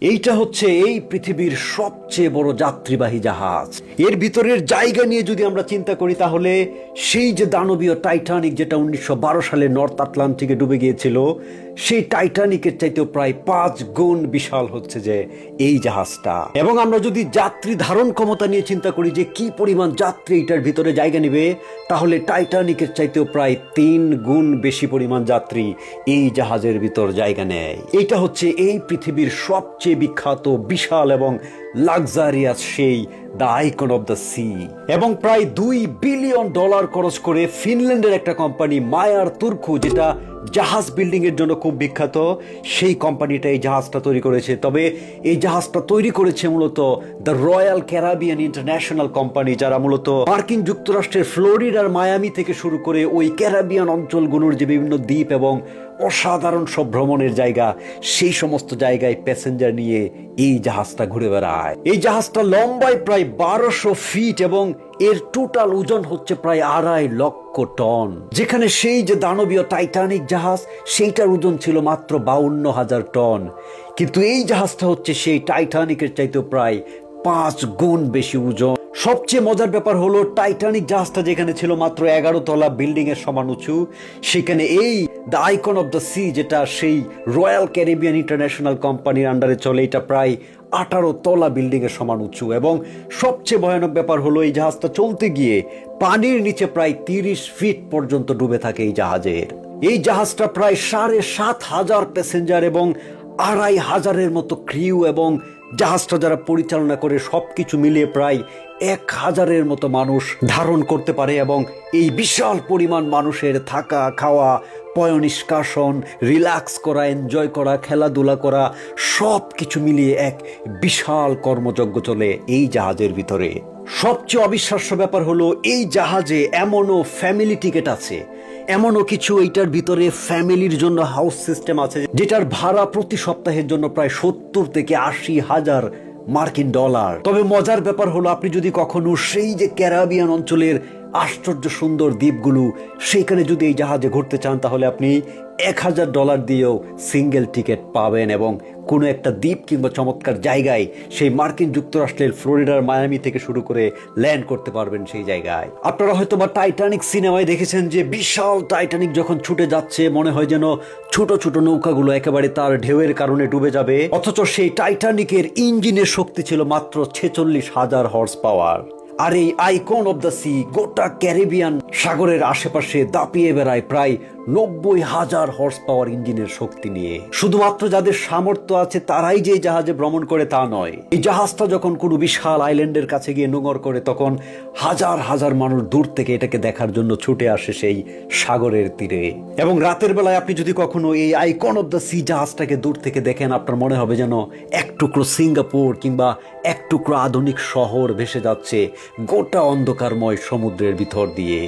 এইটা হচ্ছে এই পৃথিবীর সবচেয়ে বড় যাত্রীবাহী জাহাজ। এর ভিতরের জায়গা নিয়ে যদি আমরা চিন্তা করি তাহলে সেই যে দানবীয় টাইটানিক যেটা 1912 সালে নর্থ আটলান্টিকে ডুবে গিয়েছিল, সেই টাইটানিকের চাইতেও প্রায় 5 গুণ বিশাল হচ্ছে যে এই জাহাজটা। এবং আমরা যদি যাত্রী ধারণ ক্ষমতা নিয়ে চিন্তা করি যে কি পরিমাণ যাত্রী এটার ভিতরে জায়গা নেবে, তাহলে টাইটানিকের চাইতেও প্রায় 3 গুণ বেশি পরিমাণ যাত্রী এই জাহাজের ভিতর জায়গা নেয়। এটা হচ্ছে এই পৃথিবীর সবচেয়ে বিখ্যাত বিশাল এবং লাক্সারিয়াস সেই the icon of the C. এবং প্রায় $2 বিলিয়ন খরচ করে ফিনল্যান্ডের একটা কোম্পানি মায়ার তুর্কু, যেটা জাহাজ বিল্ডিং এর জন্য খুব বিখ্যাত, সেই কোম্পানিটা এই জাহাজটা তৈরি করেছে। তবে এই জাহাজটা তৈরি করেছে মূলত the royal Caribbean international company, যারা মূলত মার্কিন যুক্তরাষ্ট্রের ফ্লোরিডার মায়ামি থেকে শুরু করে ওই ক্যারিবিয়ান অঞ্চলগুলোর যে বিভিন্ন দ্বীপ এবং অসাধারণ সব ভ্রমণের জায়গা, সেই সমস্ত জায়গায় প্যাসেঞ্জার নিয়ে এই জাহাজটা ঘুরে বেড়ায়। এই জাহাজটা লম্বায় প্রায় 1200 ফিট এবং এর টোটাল ওজন হচ্ছে প্রায় 2.5 লক্ষ টন। যেখানে সেই যে দানবীয় টাইটানিক জাহাজ, সেইটার ওজন ছিল মাত্র 52,000 টন। কিন্তু এই জাহাজটা হচ্ছে সেই টাইটানিকের চাইতে প্রায় 5 গুণ বেশি ওজন। সবচেয়ে মজার ব্যাপার হলো, টাইটানিক জাহাজটা যেখানে ছিল মাত্র 11 তলা বিল্ডিং এর সমান উঁচু, সেখানে এই the icon of the C, যেটা সেই রয়্যাল ক্যারিবিয়ান ইন্টারন্যাশনাল কোম্পানির আন্ডারে চলে, এটা প্রায় 18 তলা বিল্ডিং এর সমান উঁচু। এবং সবচেয়ে ভয়ানক ব্যাপার হলো, এই জাহাজটা চলতে গিয়ে পানির নিচে প্রায় 30 ফিট পর্যন্ত ডুবে থাকে এই জাহাজের। এই জাহাজটা প্রায় 7,500 প্যাসেঞ্জার এবং 2,500-এর মতো ক্রিউ এবং জাহাজটা যারা পরিচালনা করে সবকিছু মিলিয়ে প্রায় 1,000-এর মতো মানুষ ধারণ করতে পারে। এবং এই বিশাল পরিমাণ মানুষের থাকা, খাওয়া, পয়ঃনিষ্কাশন, রিল্যাক্স করা, এনজয় করা, খেলাধুলা করা, সব কিছু মিলিয়ে এক বিশাল কর্মযজ্ঞ চলে এই জাহাজের ভিতরে। সবচেয়ে অবিশ্বাস্য ব্যাপার হলো, এই জাহাজে এমনও ফ্যামিলি টিকিট আছে, এমনও কিছু এইটার ভিতরে ফ্যামিলির জন্য হাউস সিস্টেম আছে, যেটার ভাড়া প্রতি সপ্তাহের জন্য প্রায় 70 থেকে 80,000 মার্কিন ডলার। তবে মজার ব্যাপার হলো, আপনি যদি কখনো সেই যে ক্যারিবিয়ান অঞ্চলের আশ্চর্য সুন্দর দ্বীপগুলো, সেইখানে যদি এই জাহাজে ঘুরতে চান, তাহলে আপনি $1,000 দিয়েও সিঙ্গেল টিকিট পাবেন এবং কোনো একটা দ্বীপ কিংবা চমৎকার জায়গায় সেই মার্কিন যুক্তরাষ্ট্রের ফ্লোরিডার মায়ামি থেকে শুরু করে ল্যান্ড করতে পারবেন সেই জায়গায়। আপনারা হয়তো বা টাইটানিক সিনেমায় দেখেছেন যে বিশাল টাইটানিক যখন ছুটে যাচ্ছে, মনে হয় যেন ছোট ছোট নৌকাগুলো একেবারে তার ঢেউয়ের কারণে ডুবে যাবে, অথচ সেই টাইটানিকের ইঞ্জিনের শক্তি ছিল মাত্র 46,000 হর্স পাওয়ার। আর এই আইকন অফ দ্য সি গোটা ক্যারিবিয়ান সাগরের আশেপাশে দাপিয়ে বেড়ায় প্রায় 90,000 হর্স পাওয়ার ইঞ্জিনের শক্তি নিয়ে। শুধুমাত্র যাদের সামর্থ্য আছে তারাই যে জাহাজে ভ্রমণ করে তা নয়, এই জাহাজটা যখন কোনো বিশাল আইল্যান্ডের কাছে গিয়ে নোঙর করে, তখন হাজার হাজার মানুষ দূর থেকে এটাকে দেখার জন্য ছুটে আসে সেই সাগরের তীরে। এবং রাতের বেলায় আপনি যদি কখনো এই আইকন অফ দ্য সি জাহাজটাকে দূর থেকে দেখেন, আপনার মনে হবে যেন এক টুকরো সিঙ্গাপুর কিংবা এক টুকরো আধুনিক শহর ভেসে যাচ্ছে গোটা অন্ধকারময় সমুদ্রের ভিতর দিয়ে।